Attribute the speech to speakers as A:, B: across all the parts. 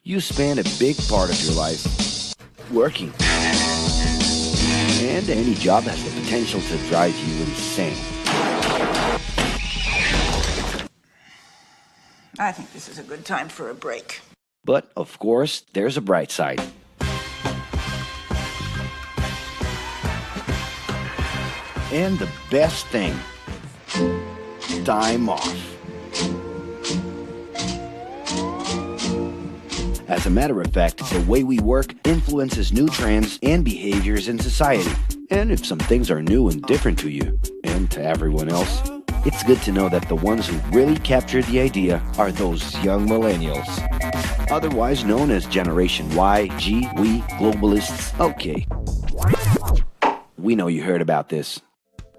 A: you spend a big part of your life working. And any job has the potential to drive you insane.
B: I think this is a good time for a break.
A: But, of course, there's a bright side. And the best thing, time off. As a matter of fact, the way we work influences new trends and behaviors in society. And if some things are new and different to you, and to everyone else, it's good to know that the ones who really captured the idea are those young millennials. Otherwise known as Generation Y, G, we, globalists. Okay. We know you heard about this.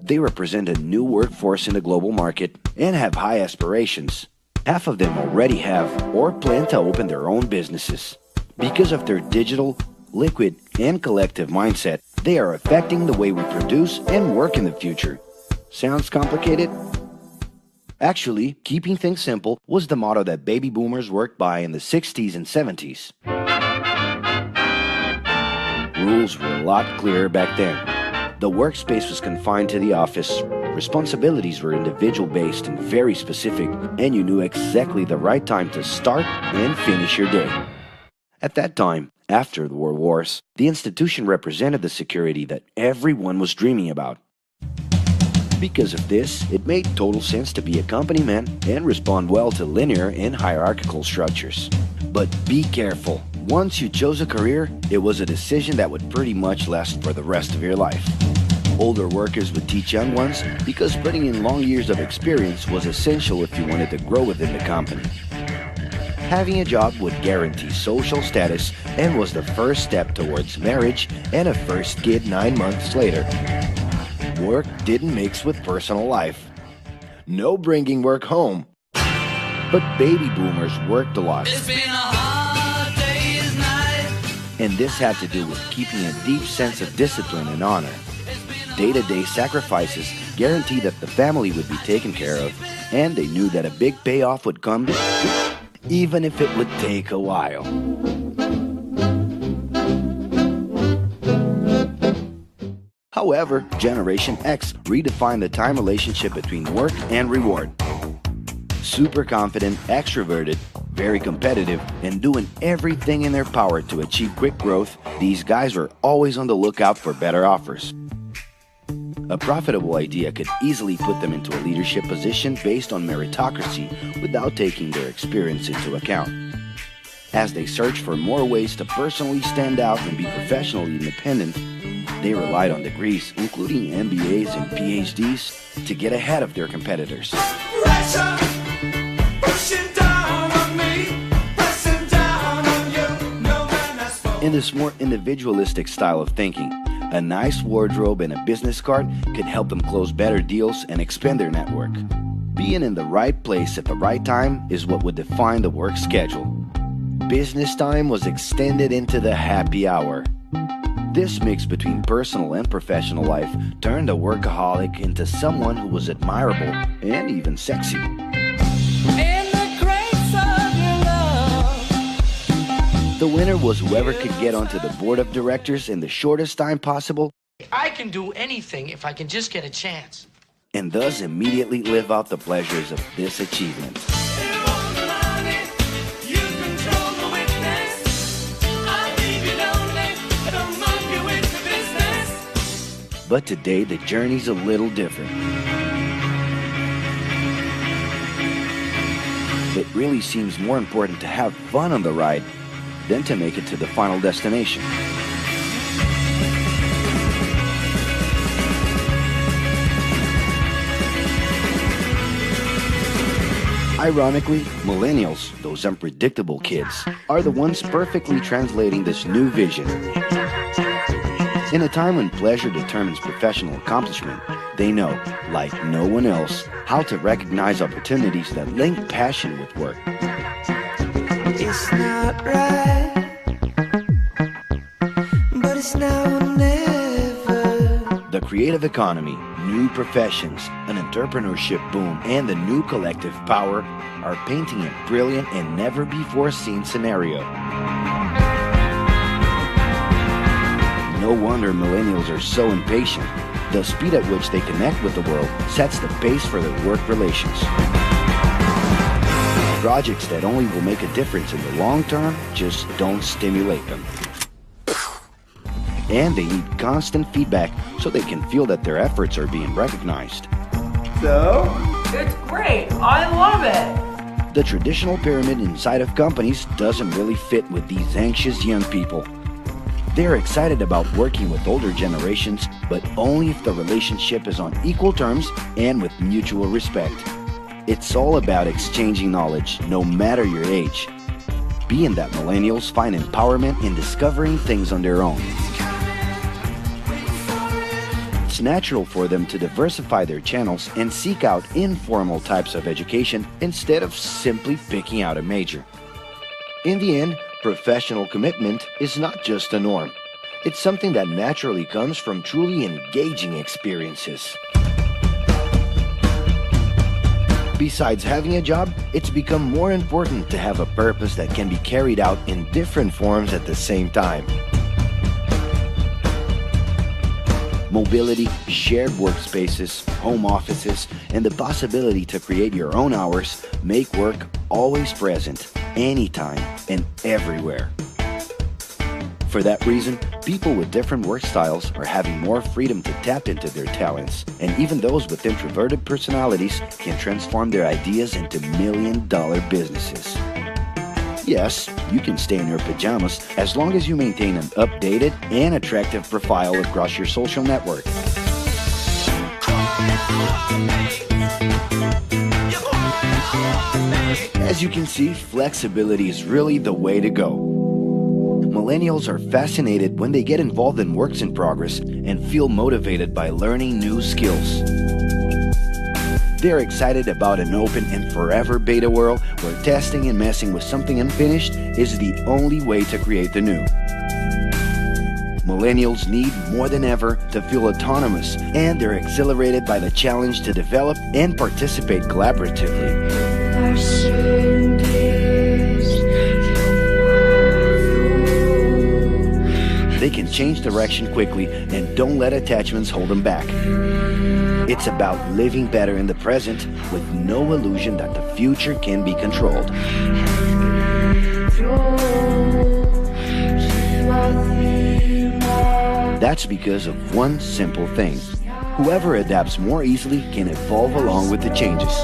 A: They represent a new workforce in the global market and have high aspirations. Half of them already have or plan to open their own businesses. Because of their digital, liquid, and collective mindset, they are affecting the way we produce and work in the future. Sounds complicated? Actually, keeping things simple was the motto that baby boomers worked by in the 60s and 70s. Rules were a lot clearer back then. The workspace was confined to the office. Responsibilities were individual-based and very specific, and you knew exactly the right time to start and finish your day. At that time, after the World Wars, the institution represented the security that everyone was dreaming about. Because of this, it made total sense to be a company man and respond well to linear and hierarchical structures. But be careful. Once you chose a career, it was a decision that would pretty much last for the rest of your life. Older workers would teach young ones because putting in long years of experience was essential if you wanted to grow within the company. Having a job would guarantee social status and was the first step towards marriage and a first kid 9 months later. Work didn't mix with personal life. No bringing work home. But baby boomers worked a lot.
C: It's been a hard day's night.
A: And this had to do with keeping a deep sense of discipline and honor. Day-to-day sacrifices guaranteed that the family would be taken care of, and they knew that a big payoff would come, even if it would take a while. However, Generation X redefined the time relationship between work and reward. Super confident, extroverted, very competitive, and doing everything in their power to achieve quick growth, these guys were always on the lookout for better offers. A profitable idea could easily put them into a leadership position based on meritocracy without taking their experience into account. As they searched for more ways to personally stand out and be professionally independent, they relied on degrees, including MBAs and PhDs, to get ahead of their competitors.
C: Pressure, pushing down on me, pressing down on you. No man has spoken.
A: In this more individualistic style of thinking, a nice wardrobe and a business card could help them close better deals and expand their network. Being in the right place at the right time is what would define the work schedule. Business time was extended into the happy hour. This mix between personal and professional life turned a workaholic into someone who was admirable and even sexy.
C: In the grace of your love.
A: The winner was whoever could get onto the board of directors in the shortest time possible,
D: I can do anything if I can just get a chance.
A: and thus immediately live out the pleasures of this achievement.
C: You own the money, you control the witness. I leave you lonely, don't move you into business.
A: But today, the journey's a little different. It really seems more important to have fun on the ride than to make it to the final destination. Ironically, millennials, those unpredictable kids, are the ones perfectly translating this new vision. In a time when pleasure determines professional accomplishment, they know, like no one else, how to recognize opportunities that link passion with work.
E: It's not right, but it's now or never.
A: The creative economy, new new professions, an entrepreneurship boom, and the new collective power are painting a brilliant and never-before-seen scenario. No wonder millennials are so impatient. The speed at which they connect with the world sets the pace for their work relations. Projects that only will make a difference in the long term just don't stimulate them. And they need constant feedback so they can feel that their efforts are being recognized.
F: So?
G: It's great. I love it.
A: The traditional pyramid inside of companies doesn't really fit with these anxious young people. They're excited about working with older generations, but only if the relationship is on equal terms and with mutual respect. It's all about exchanging knowledge, no matter your age. Being that millennials find empowerment in discovering things on their own. It's natural for them to diversify their channels and seek out informal types of education instead of simply picking out a major. In the end, professional commitment is not just a norm. It's something that naturally comes from truly engaging experiences. Besides having a job, it's become more important to have a purpose that can be carried out in different forms at the same time. Mobility, shared workspaces, home offices, and the possibility to create your own hours make work always present, anytime and everywhere. For that reason, people with different work styles are having more freedom to tap into their talents, and even those with introverted personalities can transform their ideas into million-dollar businesses. Yes, you can stay in your pajamas as long as you maintain an updated and attractive profile across your social network. As you can see, flexibility is really the way to go. Millennials are fascinated when they get involved in works in progress and feel motivated by learning new skills. They're excited about an open and forever beta world where testing and messing with something unfinished is the only way to create the new. Millennials need more than ever to feel autonomous, and they're exhilarated by the challenge to develop and participate collaboratively. They can change direction quickly and don't let attachments hold them back. It's about living better in the present with no illusion that the future can be controlled. That's because of one simple thing. Whoever adapts more easily can evolve along with the changes.